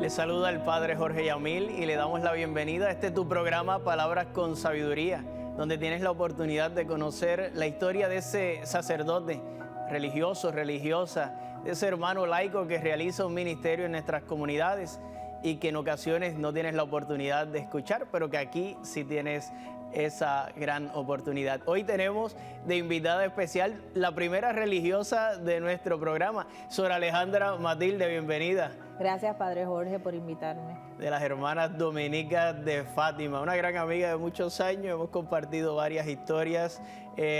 Les saluda el Padre Jorge Yamil y le damos la bienvenida a tu programa Palabras con Sabiduría, donde tienes la oportunidad de conocer la historia de ese sacerdote religioso, religiosa, de ese hermano laico que realiza un ministerio en nuestras comunidades y que en ocasiones no tienes la oportunidad de escuchar, pero que aquí sí tienes esa gran oportunidad. Hoy tenemos de invitada especial la primera religiosa de nuestro programa, Sor Alejandra Matilde, bienvenida. Gracias, Padre Jorge, por invitarme. De las hermanas dominicas de Fátima, una gran amiga de muchos años, hemos compartido varias historias,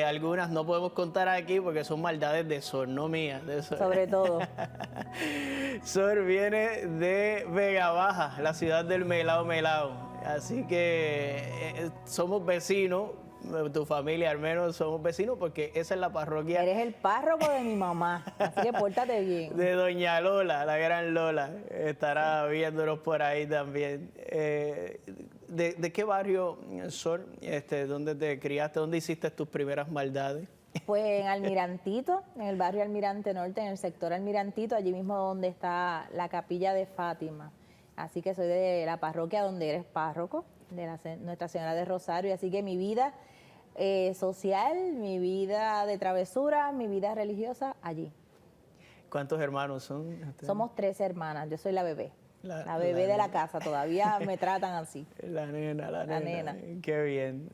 algunas no podemos contar aquí porque son maldades de Sor, no mías. De Sor. Sobre todo. Sor viene de Vega Baja, la ciudad del Melao, así que somos vecinos. Tu familia al menos somos vecinos porque esa es la parroquia. Eres el párroco de mi mamá, así que pórtate bien. De doña Lola, la gran Lola, estará viéndonos por ahí también. ¿De qué barrio, Sor? ¿Dónde te criaste? ¿Dónde hiciste tus primeras maldades? Pues en Almirantito, en el barrio Almirante Norte, en el sector Almirantito, allí mismo donde está la capilla de Fátima. Así que soy de la parroquia donde eres párroco, de Nuestra Señora de Rosario, así que mi vida social, mi vida de travesura, mi vida religiosa, allí. ¿Cuántos hermanos son? Somos 3 hermanas, yo soy la bebé. La bebé de la casa, todavía me tratan así. La nena. Qué bien.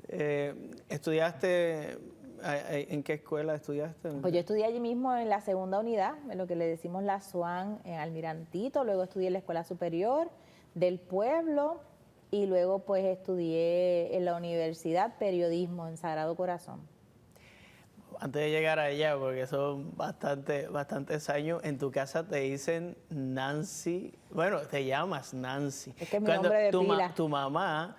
¿Estudiaste, en qué escuela estudiaste? Pues yo estudié allí mismo en la segunda unidad, en lo que le decimos la SUAN, en Almirantito, luego estudié en la Escuela Superior del Pueblo, y luego pues estudié en la universidad periodismo en Sagrado Corazón. Antes de llegar allá, porque son bastantes años, en tu casa te dicen Nancy, bueno, te llamas Nancy. Es que es mi nombre de pila. Tu mamá,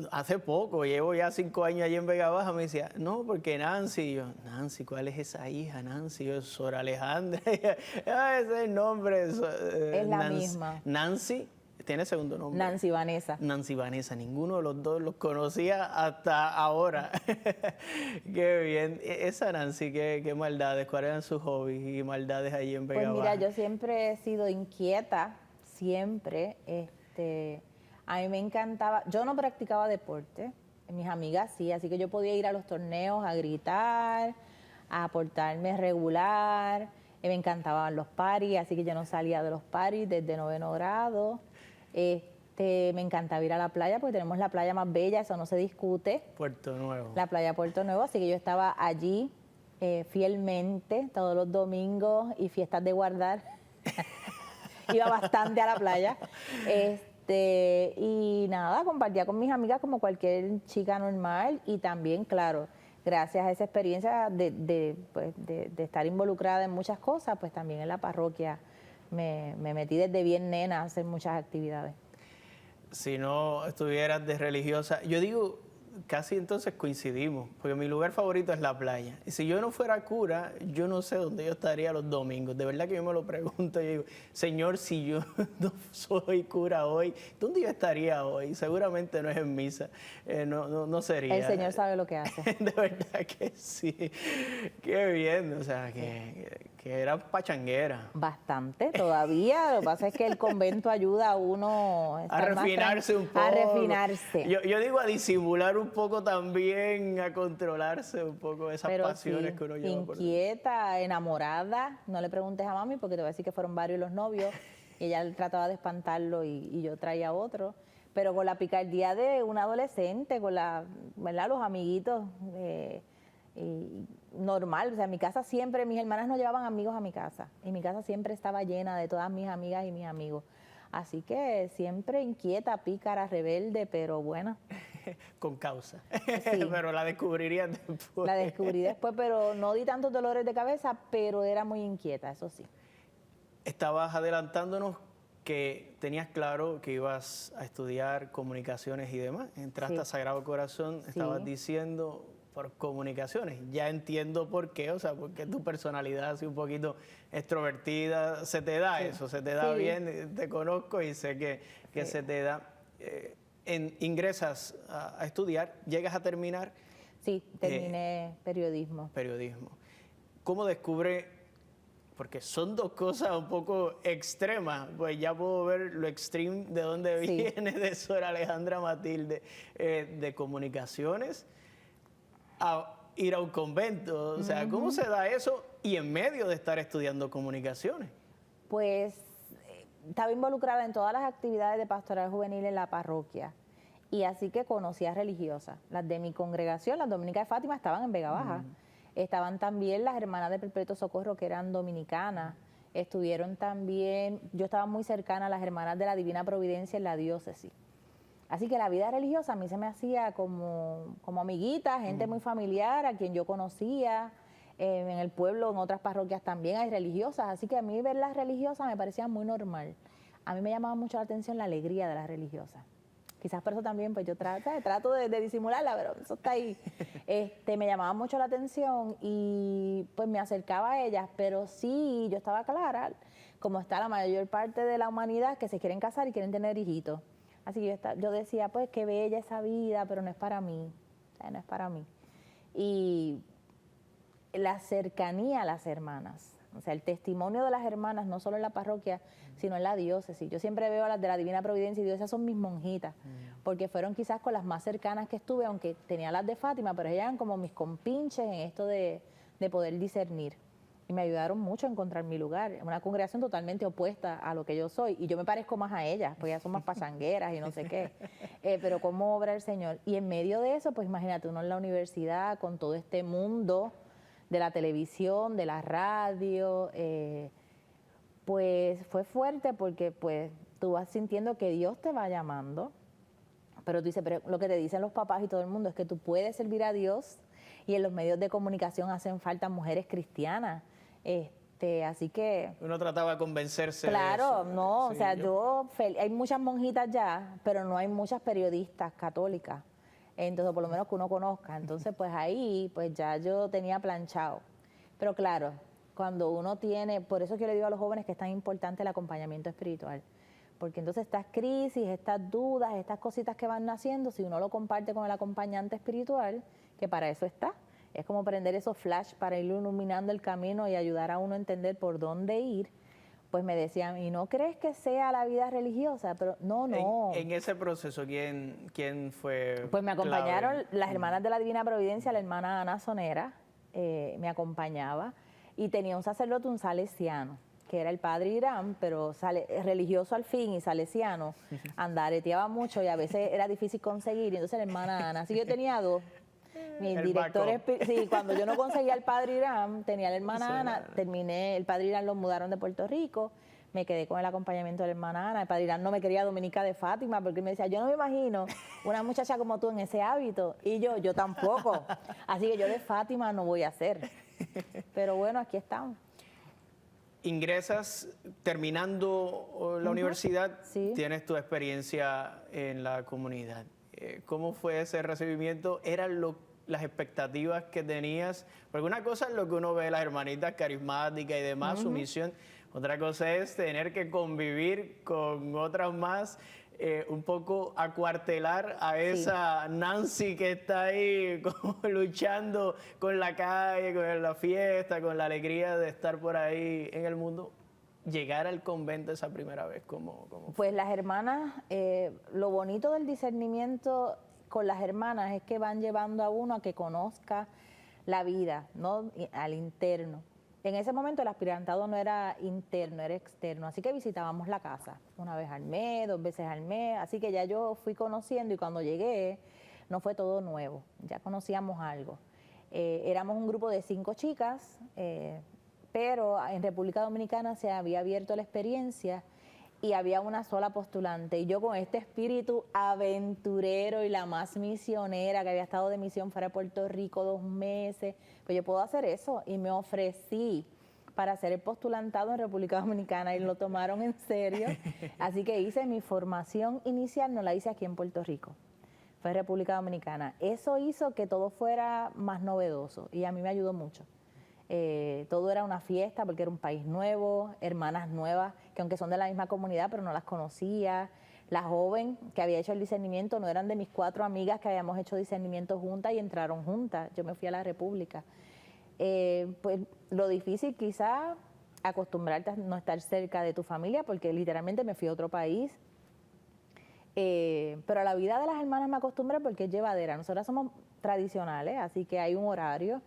hace poco, llevo ya 5 años allí en Vega Baja, me decía, no, porque Nancy, y yo, Nancy, ¿cuál es esa hija, Nancy? Yo, Sor Alejandra, ese es el nombre. Es la misma. Nancy. ¿Tiene segundo nombre? Nancy Vanessa. Nancy Vanessa, ninguno de los dos los conocía hasta ahora. Qué bien. Esa Nancy, ¿qué maldades? ¿Cuáles eran sus hobbies y maldades allí en Vega Baja? Pues mira, yo siempre he sido inquieta, siempre. A mí me encantaba, yo no practicaba deporte, mis amigas sí, así que yo podía ir a los torneos a gritar, a portarme regular. Me encantaban los paris, así que yo no salía de los paris desde 9º grado. Me encantaba ir a la playa porque tenemos la playa más bella, eso no se discute. Puerto Nuevo. La playa Puerto Nuevo, así que yo estaba allí fielmente todos los domingos y fiestas de guardar. Iba bastante a la playa. Y nada, compartía con mis amigas como cualquier chica normal y también, claro, gracias a esa experiencia de estar involucrada en muchas cosas, pues también en la parroquia me metí desde bien nena a hacer muchas actividades. Si no estuvieras de religiosa, yo digo, casi entonces coincidimos, porque mi lugar favorito es la playa. Y si yo no fuera cura, yo no sé dónde yo estaría los domingos. De verdad que yo me lo pregunto y digo, Señor, si yo no soy cura hoy, ¿dónde yo estaría hoy? Seguramente no es en misa, no sería. El Señor sabe lo que hace. De verdad que sí. Qué bien, o sea, que era pachanguera. Bastante, todavía. Lo que pasa es que el convento ayuda a uno a refinarse un poco. A refinarse. Yo digo a disimular un poco también, a controlarse un poco esas pasiones que uno lleva por dentro. Inquieta, enamorada. No le preguntes a mami porque te voy a decir que fueron varios los novios y ella trataba de espantarlo y yo traía otro. Pero con la picardía de un adolescente, con ¿verdad? Los amiguitos normal. O sea, en mi casa siempre, mis hermanas no llevaban amigos a mi casa. Y mi casa siempre estaba llena de todas mis amigas y mis amigos. Así que siempre inquieta, pícara, rebelde, pero buena. Con causa. Sí. Pero la descubrirías después. La descubrí después, pero no di tantos dolores de cabeza, pero era muy inquieta, eso sí. Estabas adelantándonos que tenías claro que ibas a estudiar comunicaciones y demás. Entraste a Sagrado Corazón, estabas diciendo por comunicaciones. Ya entiendo por qué, o sea, porque tu personalidad así un poquito extrovertida, se te da eso, se te da bien, te conozco y sé que se te da. Ingresas a estudiar, llegas a terminar. Sí, terminé periodismo. Periodismo. ¿Cómo descubre porque son dos cosas un poco extremas, pues ya puedo ver lo extreme de dónde Sí. viene de Sor Alejandra Matilde, de comunicaciones a ir a un convento. O sea, ¿cómo se da eso? Y en medio de estar estudiando comunicaciones. Pues estaba involucrada en todas las actividades de pastoral juvenil en la parroquia. Y así que conocí a religiosas. Las de mi congregación, las dominicas de Fátima, estaban en Vega Baja. Estaban también las hermanas de Perpetuo Socorro, que eran dominicanas. Estuvieron también, yo estaba muy cercana a las hermanas de la Divina Providencia en la diócesis. Así que la vida religiosa a mí se me hacía como amiguita, gente muy familiar, a quien yo conocía. En el pueblo, en otras parroquias también hay religiosas. Así que a mí ver las religiosas me parecía muy normal. A mí me llamaba mucho la atención la alegría de las religiosas. Quizás por eso también, pues yo trato de disimularla, pero eso está ahí. Me llamaba mucho la atención y pues me acercaba a ellas, pero sí, yo estaba clara, como está la mayor parte de la humanidad, que se quieren casar y quieren tener hijitos. Así que yo decía, pues qué bella esa vida, pero no es para mí, o sea, no es para mí. Y la cercanía a las hermanas, o sea, el testimonio de las hermanas, no solo en la parroquia, sino en la diócesis. Yo siempre veo a las de la Divina Providencia y digo, esas son mis monjitas, porque fueron quizás con las más cercanas que estuve, aunque tenía las de Fátima, pero ellas eran como mis compinches en esto de poder discernir. Y me ayudaron mucho a encontrar mi lugar. Es una congregación totalmente opuesta a lo que yo soy. Y yo me parezco más a ellas, porque ellas son más pachangueras y no sé qué. Pero cómo obra el Señor. Y en medio de eso, pues imagínate, uno en la universidad, con todo este mundo de la televisión, de la radio, pues fue fuerte porque pues tú vas sintiendo que Dios te va llamando, pero tú dices, pero lo que te dicen los papás y todo el mundo es que tú puedes servir a Dios y en los medios de comunicación hacen falta mujeres cristianas. Así que... Uno trataba de convencerse Claro, de eso. no, Sí, o sea, hay muchas monjitas ya, pero no hay muchas periodistas católicas. Entonces, por lo menos que uno conozca. Entonces, pues ahí, pues ya yo tenía planchado. Pero claro, cuando uno tiene, por eso que yo le digo a los jóvenes que es tan importante el acompañamiento espiritual. Porque entonces estas crisis, estas dudas, estas cositas que van naciendo, si uno lo comparte con el acompañante espiritual, que para eso está, es como prender esos flash para ir iluminando el camino y ayudar a uno a entender por dónde ir, pues me decían, ¿y no crees que sea la vida religiosa? Pero no. En ese proceso, ¿quién fue Pues me acompañaron clave? las hermanas de la Divina Providencia, la hermana Ana Sonera, me acompañaba, y tenía un sacerdote, un salesiano, que era el padre Irán, pero religioso al fin y salesiano, andareteaba mucho y a veces era difícil conseguir, y entonces la hermana Ana, así que yo tenía dos. Mi El director, backup. sí, cuando yo no conseguía al padre Irán, tenía a la hermana Sí, Ana, el padre Irán lo mudaron de Puerto Rico, me quedé con el acompañamiento de la hermana Ana. El padre Irán no me quería dominica de Fátima porque él me decía, yo no me imagino una muchacha como tú en ese hábito. Y yo tampoco. Así que yo de Fátima no voy a ser. Pero bueno, aquí estamos. Ingresas terminando la universidad, Sí. tienes tu experiencia en la comunidad. ¿Cómo fue ese recibimiento? ¿Eran las expectativas que tenías? Porque una cosa es lo que uno ve de las hermanitas carismáticas y demás, su misión. Otra cosa es tener que convivir con otras más, un poco acuartelar a esa Nancy que está ahí como luchando con la calle, con la fiesta, con la alegría de estar por ahí en el mundo. Llegar al convento esa primera vez, ¿cómo fue? Pues las hermanas, lo bonito del discernimiento con las hermanas es que van llevando a uno a que conozca la vida, ¿no? Al interno. En ese momento el aspirantado no era interno, era externo, así que visitábamos la casa una vez al mes, 2 veces al mes, así que ya yo fui conociendo y cuando llegué no fue todo nuevo, ya conocíamos algo. Éramos un grupo de 5 chicas, pero en República Dominicana se había abierto la experiencia y había una sola postulante. Y yo con este espíritu aventurero y la más misionera, que había estado de misión fuera de Puerto Rico 2 meses, pues yo puedo hacer eso. Y me ofrecí para hacer el postulantado en República Dominicana y lo tomaron en serio. Así que hice mi formación inicial, no la hice aquí en Puerto Rico, fue en República Dominicana. Eso hizo que todo fuera más novedoso y a mí me ayudó mucho. Todo era una fiesta porque era un país nuevo, hermanas nuevas, que aunque son de la misma comunidad, pero no las conocía. La joven que había hecho el discernimiento no eran de mis 4 amigas que habíamos hecho discernimiento juntas y entraron juntas. Yo me fui a la República. Pues lo difícil quizás acostumbrarte a no estar cerca de tu familia, porque literalmente me fui a otro país. Pero a la vida de las hermanas me acostumbré porque es llevadera. Nosotras somos tradicionales, así que hay un horario.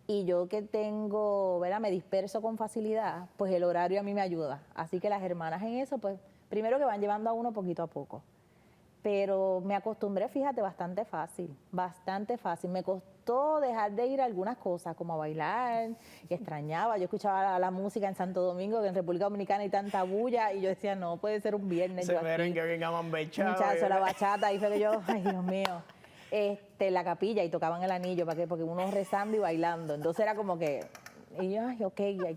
Y yo que tengo, ¿verdad? Me disperso con facilidad, pues el horario a mí me ayuda. Así que las hermanas en eso, pues primero que van llevando a uno poquito a poco. Pero me acostumbré, fíjate, bastante fácil, bastante fácil. Me costó dejar de ir a algunas cosas, como a bailar, y extrañaba. Yo escuchaba la música en Santo Domingo, que en República Dominicana hay tanta bulla, y yo decía, no puede ser un viernes. Se ven que vengan muchachos, la bachata, ahí fue que yo, ay Dios mío, la capilla, y tocaban el anillo, porque uno rezando y bailando. Entonces era como que, y yo, ay, ok, hay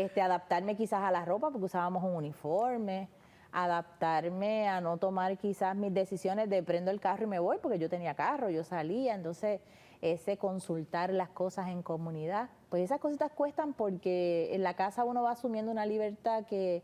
que adaptarme quizás a la ropa, porque usábamos un uniforme, adaptarme a no tomar quizás mis decisiones de prendo el carro y me voy, porque yo tenía carro, yo salía, entonces ese consultar las cosas en comunidad, pues esas cositas cuestan porque en la casa uno va asumiendo una libertad que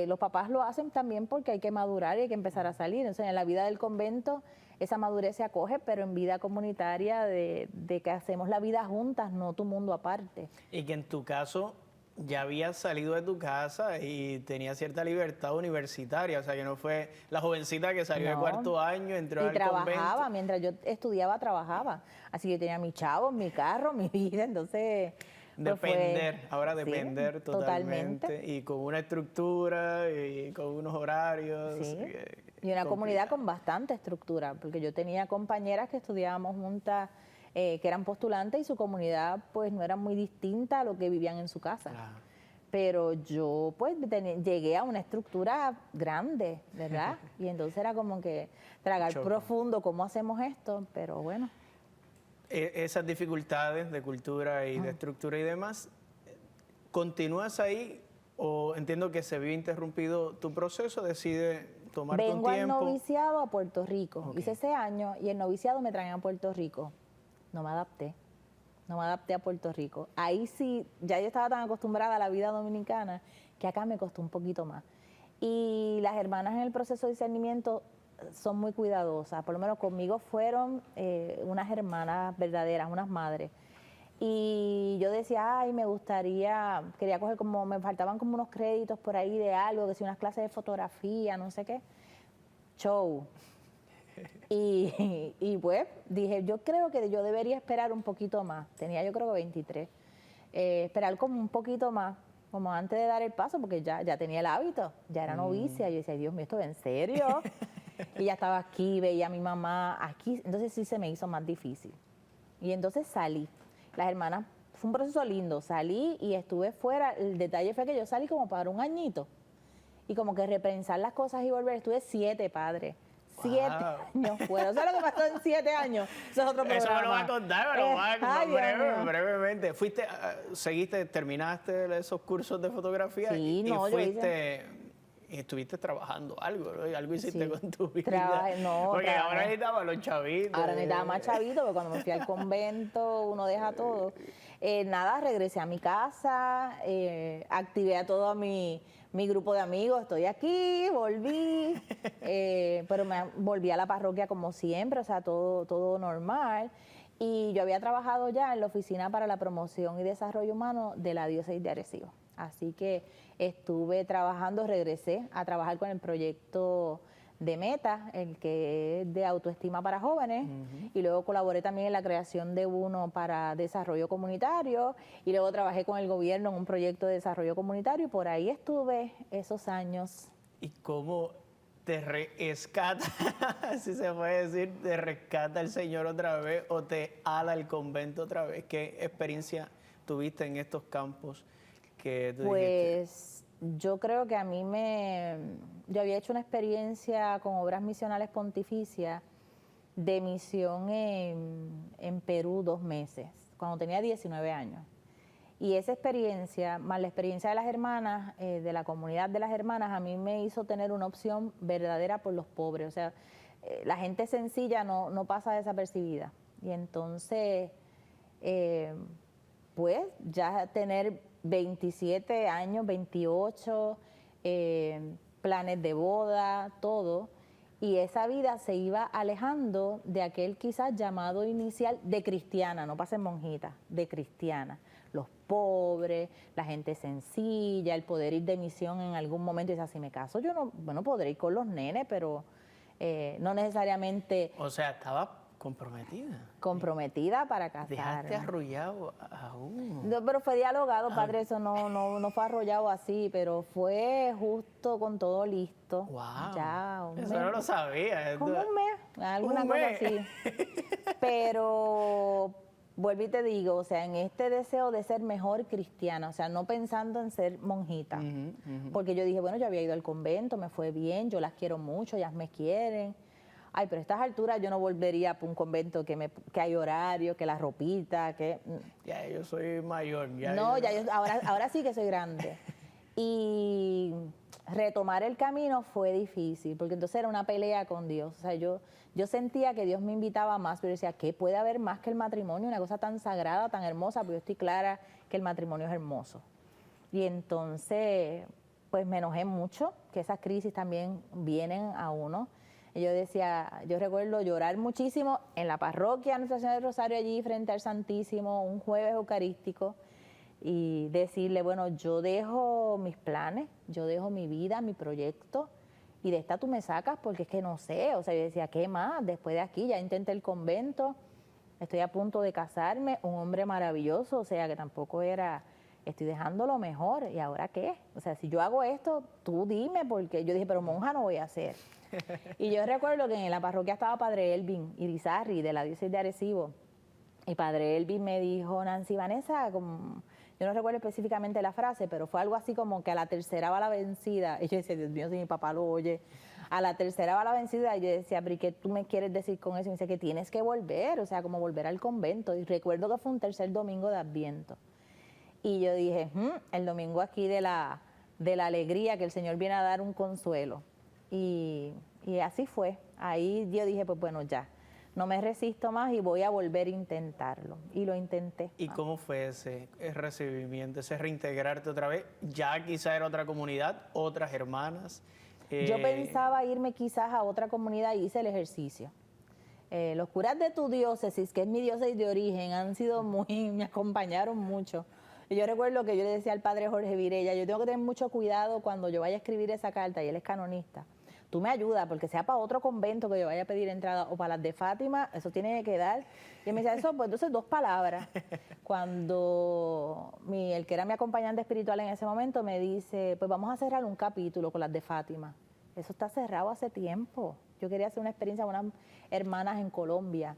los papás lo hacen también porque hay que madurar y hay que empezar a salir. Entonces en la vida del convento esa madurez se acoge, pero en vida comunitaria de que hacemos la vida juntas, no tu mundo aparte. Y que en tu caso ya habías salido de tu casa y tenías cierta libertad universitaria, o sea que no fue la jovencita que salió de cuarto año, entró al convento. Y trabajaba, mientras yo estudiaba, trabajaba. Así que yo tenía mi chavo, mi carro, mi vida, entonces... Depender, ahora sí, depender totalmente. Y con una estructura y con unos horarios. Sí. Y una comunidad con bastante estructura, porque yo tenía compañeras que estudiábamos juntas, que eran postulantes y su comunidad pues no era muy distinta a lo que vivían en su casa. Claro. Pero yo pues llegué a una estructura grande, ¿verdad? Y entonces era como que tragar profundo, ¿cómo hacemos esto? Pero bueno. Esas dificultades de cultura y de estructura y demás, ¿continúas ahí o entiendo que se vio interrumpido tu proceso, decide tomar un tiempo? Vengo al noviciado a Puerto Rico, hice ese año y el noviciado me traen a Puerto Rico. No me adapté a Puerto Rico. Ahí sí, ya yo estaba tan acostumbrada a la vida dominicana que acá me costó un poquito más. Y las hermanas en el proceso de discernimiento son muy cuidadosas, por lo menos conmigo fueron unas hermanas verdaderas, unas madres. Y yo decía, ay, me gustaría, quería coger como, me faltaban como unos créditos por ahí de algo, que si unas clases de fotografía, no sé qué. Show. Y pues dije, yo creo que yo debería esperar un poquito más. Tenía yo creo que 23. Esperar como un poquito más, como antes de dar el paso, porque ya tenía el hábito, ya era novicia. Yo decía, Dios mío, ¿esto es en serio? Y ya estaba aquí, veía a mi mamá aquí, entonces sí se me hizo más difícil. Y entonces salí. Las hermanas, fue un proceso lindo, salí y estuve fuera. El detalle fue que yo salí como para un añito. Y como que repensar las cosas y volver. Estuve 7, padre. 7 años fuera. ¿Sabes lo que pasó en 7 años? Eso es otro programa. Eso me lo va a contar, pero brevemente. ¿Terminaste esos cursos de fotografía? Sí, no, yo hice... Y estuviste trabajando algo, ¿no? Algo hiciste con tu vida. Porque ahora necesitaba los chavitos. Ahora necesitaba más chavitos, porque cuando me fui al convento uno deja todo. Nada, regresé a mi casa, activé a todo mi grupo de amigos, estoy aquí, volví, pero me volví a la parroquia como siempre, o sea, todo normal. Y yo había trabajado ya en la Oficina para la Promoción y Desarrollo Humano de la Diócesis de Arecibo. Así que estuve trabajando, regresé a trabajar con el proyecto de Meta, el que es de autoestima para jóvenes, y luego colaboré también en la creación de uno para desarrollo comunitario, y luego trabajé con el gobierno en un proyecto de desarrollo comunitario, y por ahí estuve esos años. ¿Y cómo te rescata, si se puede decir, te rescata el Señor otra vez o te ala el convento otra vez? ¿Qué experiencia tuviste en estos campos que tú dijiste? Yo creo que yo había hecho una experiencia con obras misionales pontificias de misión en Perú 2 meses, cuando tenía 19 años. Y esa experiencia, más la experiencia de las hermanas, de la comunidad de las hermanas, a mí me hizo tener una opción verdadera por los pobres. O sea, la gente sencilla no pasa desapercibida. Y entonces, pues ya tener 27 años, 28, planes de boda, todo. Y esa vida se iba alejando de aquel quizás llamado inicial de cristiana, no para ser monjita, de cristiana. los pobres, la gente sencilla, el poder ir de misión en algún momento. Y dice, si me caso, yo no, bueno, podré ir con los nenes, pero no necesariamente O sea, estaba comprometida. comprometida para Dejaste casarme. arrullado aún. No, pero fue dialogado, padre, eso no fue arrollado así, pero fue justo con todo listo. Wow. Ya, Eso no lo sabía. como un mes, alguna Un cosa mes. así. Pero vuelvo y te digo, o sea, en este deseo de ser mejor cristiana, o sea, no pensando en ser monjita, porque yo dije, bueno, yo había ido al convento, me fue bien, yo las quiero mucho, ellas me quieren. Ay, pero a estas alturas yo no volvería para un convento que hay horario, que la ropita, que... Ya yo soy mayor. Ya No, yo ya yo, ahora sí que soy grande. Y retomar el camino fue difícil, porque entonces era una pelea con Dios. O sea, yo sentía que Dios me invitaba más, pero yo decía, ¿qué puede haber más que el matrimonio? Una cosa tan sagrada, tan hermosa, porque yo estoy clara que el matrimonio es hermoso. Y entonces, pues me enojé mucho, que esas crisis también vienen a uno. Y yo decía, yo recuerdo llorar muchísimo en la parroquia Nuestra Señora del Rosario, allí frente al Santísimo, un jueves eucarístico, y decirle, bueno, yo dejo mis planes, yo dejo mi vida, mi proyecto, y de esta tú me sacas porque es que no sé, o sea, yo decía, ¿qué más? Después de aquí ya intenté el convento, estoy a punto de casarme, un hombre maravilloso, o sea, que tampoco era, estoy dejando lo mejor, ¿y ahora qué? O sea, si yo hago esto, tú dime, porque yo dije, pero monja no voy a ser. Y yo recuerdo que en la parroquia estaba Padre Elvin Irizarry, de la diócesis de Arecibo, y Padre Elvin me dijo, Nancy Vanessa, como, yo no recuerdo específicamente la frase, pero fue algo así como que a la tercera va la vencida. Y yo decía, Dios mío, si mi papá lo oye, a la tercera va la vencida. Y yo decía, pero ¿y qué tú me quieres decir con eso? Y me dice que tienes que volver, o sea, como volver al convento. Y recuerdo que fue un tercer domingo de Adviento. Y yo dije, el domingo aquí de la alegría, que el Señor viene a dar un consuelo. Y así fue. Ahí yo dije, pues bueno, ya, no me resisto más y voy a volver a intentarlo. Y lo intenté. ¿Y cómo fue ese recibimiento, ese reintegrarte otra vez? Ya quizá era otra comunidad, otras hermanas. Yo pensaba irme quizás a otra comunidad y hice el ejercicio. Los curas de tu diócesis, que es mi diócesis de origen, han sido me acompañaron mucho. Y yo recuerdo que yo le decía al padre Jorge Virella, yo tengo que tener mucho cuidado cuando yo vaya a escribir esa carta, y él es canonista. Tú me ayudas, porque sea para otro convento que yo vaya a pedir entrada o para las de Fátima, eso tiene que quedar. Y él me decía, eso, pues entonces 2 palabras. Cuando el que era mi acompañante espiritual en ese momento me dice, pues vamos a cerrar un capítulo con las de Fátima. Eso está cerrado hace tiempo. Yo quería hacer una experiencia con unas hermanas en Colombia.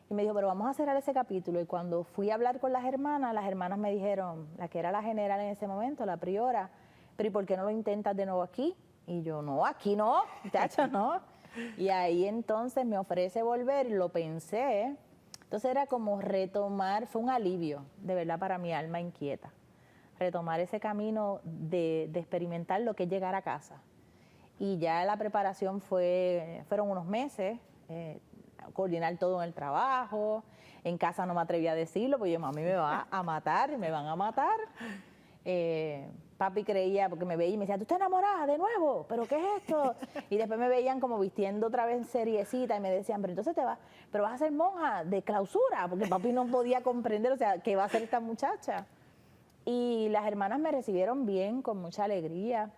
Y me dijo, pero vamos a cerrar ese capítulo. Y cuando fui a hablar con las hermanas me dijeron, la que era la general en ese momento, la priora, pero ¿y por qué no lo intentas de nuevo aquí? Y yo, no, aquí no, muchacho, no. Y ahí entonces me ofrece volver, lo pensé. Entonces era como retomar, fue un alivio, de verdad, para mi alma inquieta. Retomar ese camino de experimentar lo que es llegar a casa. Y ya la preparación fueron unos meses, coordinar todo en el trabajo. En casa no me atreví a decirlo, porque yo, mami me va a matar, me van a matar. Papi creía, porque me veía y me decía, ¿tú estás enamorada de nuevo? ¿Pero qué es esto? Y después me veían como vistiendo otra vez seriecita y me decían, pero entonces pero vas a ser monja de clausura, porque papi no podía comprender, o sea, ¿qué va a hacer esta muchacha? Y las hermanas me recibieron bien, con mucha alegría,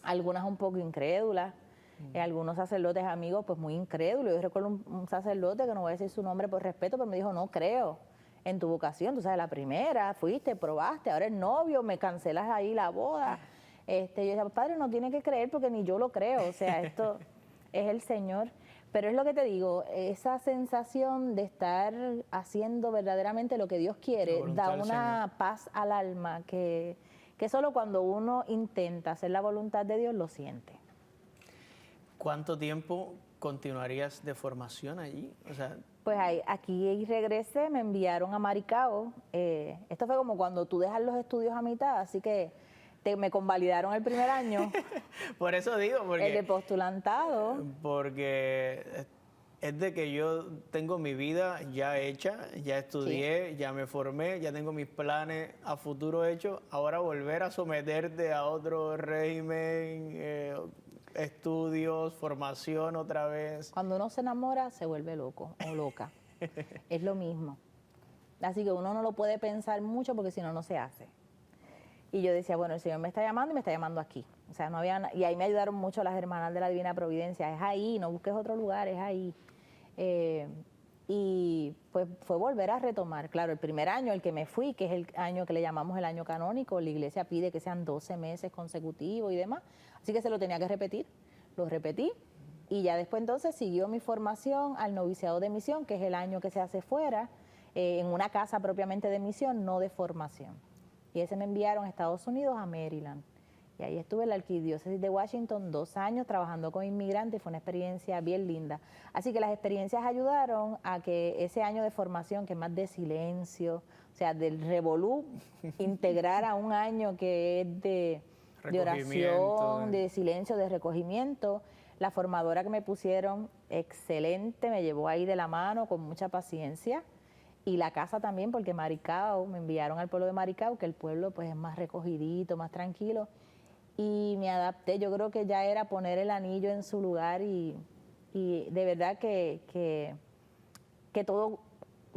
algunas un poco incrédulas. Algunos sacerdotes amigos, pues muy incrédulos. Yo recuerdo un sacerdote, que no voy a decir su nombre por respeto, pero me dijo, no creo en tu vocación. Tú sabes, la primera, fuiste, probaste, ahora el novio, me cancelas ahí la boda. Yo decía, padre, no tiene que creer porque ni yo lo creo. O sea, esto es el Señor. Pero es lo que te digo, esa sensación de estar haciendo verdaderamente lo que Dios quiere, da una paz al alma que solo cuando uno intenta hacer la voluntad de Dios lo siente. ¿Cuánto tiempo continuarías de formación allí? O sea, pues aquí regresé, me enviaron a Maricao. Esto fue como cuando tú dejas los estudios a mitad, así que me convalidaron el primer año. Por eso digo, porque... El de postulantado. Porque es de que yo tengo mi vida ya hecha, ya estudié, sí, ya me formé, ya tengo mis planes a futuro hechos. Ahora volver a someterte a otro régimen, estudios, formación otra vez. Cuando uno se enamora, se vuelve loco o loca. Es lo mismo. Así que uno no lo puede pensar mucho porque si no, no se hace. Y yo decía, bueno, el Señor me está llamando y me está llamando aquí. O sea, no había y ahí me ayudaron mucho las hermanas de la Divina Providencia. Es ahí, no busques otro lugar, es ahí. Y pues fue volver a retomar. Claro, el primer año, el que me fui, que es el año que le llamamos el año canónico, la iglesia pide que sean 12 meses consecutivos y demás. Así que se lo tenía que repetir. Lo repetí y ya después entonces siguió mi formación al noviciado de misión, que es el año que se hace fuera, en una casa propiamente de misión, no de formación. Y ese me enviaron a Estados Unidos, a Maryland. Y ahí estuve en la Arquidiócesis de Washington 2 años trabajando con inmigrantes, fue una experiencia bien linda. Así que las experiencias ayudaron a que ese año de formación, que es más de silencio, o sea, del revolú, integrar a un año que es de oración, de silencio, de recogimiento. La formadora que me pusieron, excelente, me llevó ahí de la mano con mucha paciencia. Y la casa también, porque Maricao, me enviaron al pueblo de Maricao, que el pueblo pues es más recogidito, más tranquilo. Y me adapté, yo creo que ya era poner el anillo en su lugar y de verdad que todo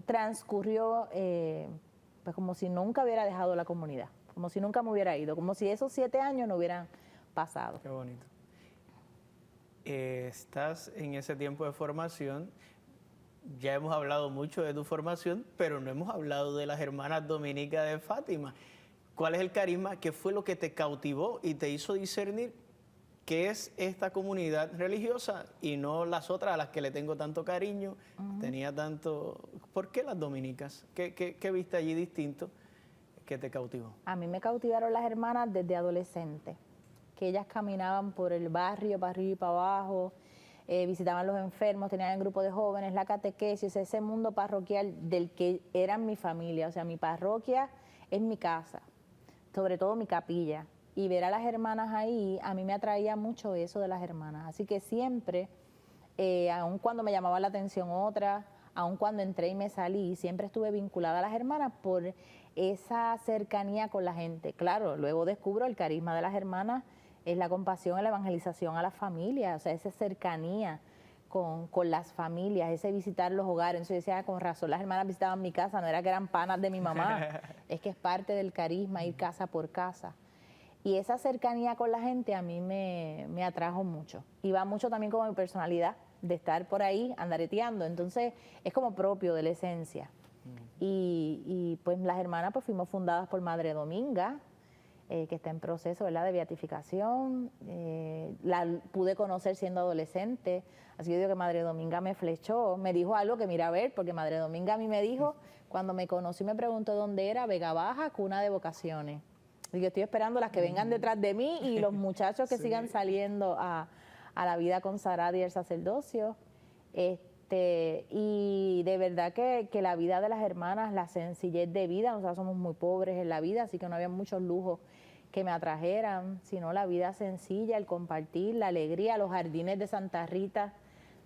transcurrió pues como si nunca hubiera dejado la comunidad, como si nunca me hubiera ido, como si esos 7 años no hubieran pasado. Qué bonito. Estás en ese tiempo de formación. Ya hemos hablado mucho de tu formación, pero no hemos hablado de las hermanas dominicas de Fátima. ¿Cuál es el carisma? ¿Qué fue lo que te cautivó y te hizo discernir qué es esta comunidad religiosa y no las otras a las que le tengo tanto cariño, tenía tanto... ¿Por qué las dominicas? ¿Qué viste allí distinto que te cautivó? A mí me cautivaron las hermanas desde adolescente, que ellas caminaban por el barrio, para arriba y para abajo, visitaban los enfermos, tenían el grupo de jóvenes, la catequesis, ese mundo parroquial del que eran mi familia. O sea, mi parroquia es mi casa, sobre todo mi capilla. Y ver a las hermanas ahí, a mí me atraía mucho eso de las hermanas. Así que siempre, aun cuando me llamaba la atención otra, aun cuando entré y me salí, siempre estuve vinculada a las hermanas por esa cercanía con la gente. Claro, luego descubro el carisma de las hermanas, es la compasión, la evangelización a las familias, o sea, esa cercanía con las familias, ese visitar los hogares. Entonces yo decía, con razón, las hermanas visitaban mi casa, no era que eran panas de mi mamá, es que es parte del carisma, ir casa por casa. Y esa cercanía con la gente a mí me atrajo mucho. Y va mucho también con mi personalidad, de estar por ahí andareteando. Entonces es como propio de la esencia. Y pues las hermanas pues fuimos fundadas por Madre Dominga, que está en proceso, ¿verdad?, de beatificación. La pude conocer siendo adolescente, así que yo digo que Madre Dominga me flechó, me dijo algo que mira a ver, porque Madre Dominga a mí me dijo, cuando me conocí me preguntó dónde era, Vega Baja, cuna de vocaciones. Y yo estoy esperando las que vengan detrás de mí y los muchachos que sigan saliendo a la vida consagrada y el sacerdocio. Y de verdad que la vida de las hermanas, la sencillez de vida, nosotros somos muy pobres en la vida, así que no había muchos lujos que me atrajeran, sino la vida sencilla, el compartir, la alegría, los jardines de Santa Rita.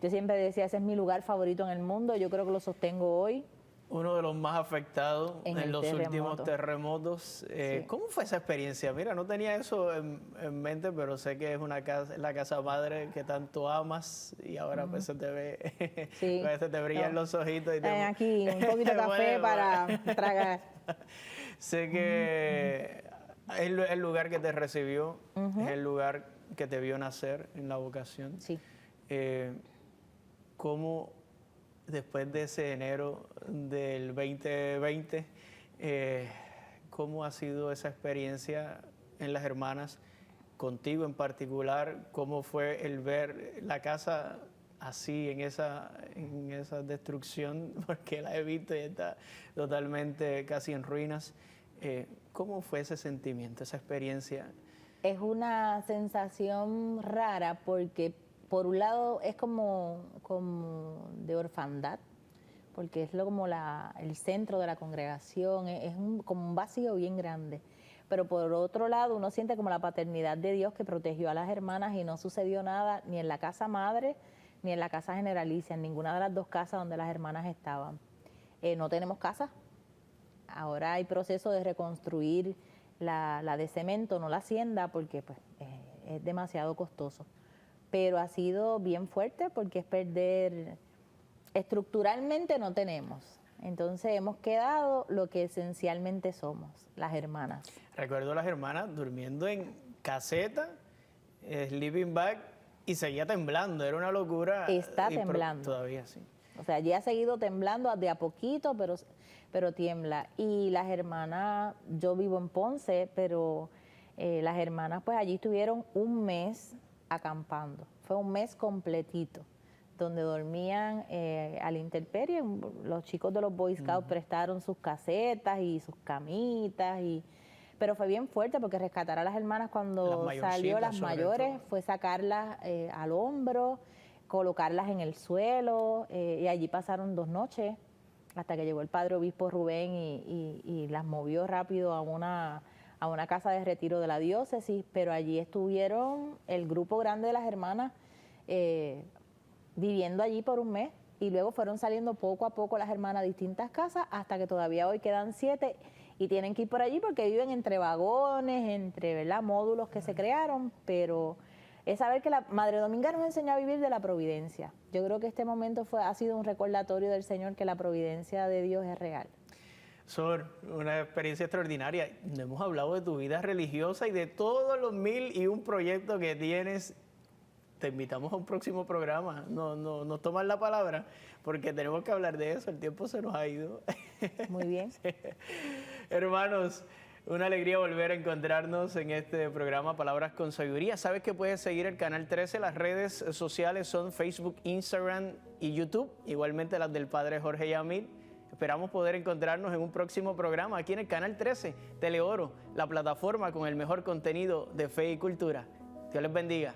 Yo siempre decía, ese es mi lugar favorito en el mundo, yo creo que lo sostengo hoy. Uno de los más afectados en los últimos terremotos. Sí. ¿Cómo fue esa experiencia? Mira, no tenía eso en mente, pero sé que es una casa, la casa madre que tanto amas y ahora pues se te ve, Sí. se te brillan los ojitos. Y aquí un poquito de café para tragar. Sé que es el lugar que te recibió, es el lugar que te vio nacer en la vocación. Sí. ¿Cómo después de ese enero del 2020, cómo ha sido esa experiencia en las hermanas, contigo en particular? ¿Cómo fue el ver la casa así en esa destrucción? Porque la he visto y está totalmente casi en ruinas. ¿Cómo fue ese sentimiento, esa experiencia? Es una sensación rara porque por un lado es como de orfandad, porque es como el centro de la congregación, es como un vacío bien grande. Pero por otro lado uno siente como la paternidad de Dios que protegió a las hermanas y no sucedió nada ni en la casa madre ni en la casa generalicia, en ninguna de las dos casas donde las hermanas estaban. No tenemos casa, ahora hay proceso de reconstruir la de cemento, no la hacienda, porque pues, es demasiado costoso. Pero ha sido bien fuerte porque es perder, estructuralmente no tenemos, Entonces hemos quedado lo que esencialmente somos, las hermanas. Recuerdo a las hermanas durmiendo en caseta, sleeping bag, y seguía temblando, era una locura. Está temblando. Todavía sí. O sea, ya ha seguido temblando de a poquito, pero tiembla. Y las hermanas, yo vivo en Ponce, pero las hermanas pues allí estuvieron un mes acampando. Fue un mes completito, donde dormían a la intemperie. Los chicos de los Boy Scouts prestaron sus casetas y sus camitas, pero fue bien fuerte porque rescatar a las hermanas cuando salió las mayores fue sacarlas al hombro, colocarlas en el suelo, y allí pasaron 2 noches hasta que llegó el padre obispo Rubén y las movió rápido a una casa de retiro de la diócesis, pero allí estuvieron el grupo grande de las hermanas viviendo allí por un mes, y luego fueron saliendo poco a poco las hermanas a distintas casas hasta que todavía hoy quedan 7 y tienen que ir por allí porque viven entre vagones, entre, ¿verdad?, módulos que se crearon, pero es saber que la Madre Dominga nos enseñó a vivir de la providencia. Yo creo que este momento ha sido un recordatorio del Señor que la providencia de Dios es real. Sor, una experiencia extraordinaria. No hemos hablado de tu vida religiosa y de todos los 1001 proyectos que tienes. Te invitamos a un próximo programa. Nos toman la palabra porque tenemos que hablar de eso. El tiempo se nos ha ido. Muy bien. Sí. Hermanos, una alegría volver a encontrarnos en este programa Palabras con Sabiduría. Sabes que puedes seguir el Canal 13. Las redes sociales son Facebook, Instagram y YouTube. Igualmente las del Padre Jorge Yamil. Esperamos poder encontrarnos en un próximo programa aquí en el Canal 13, Teleoro, la plataforma con el mejor contenido de fe y cultura. Dios les bendiga.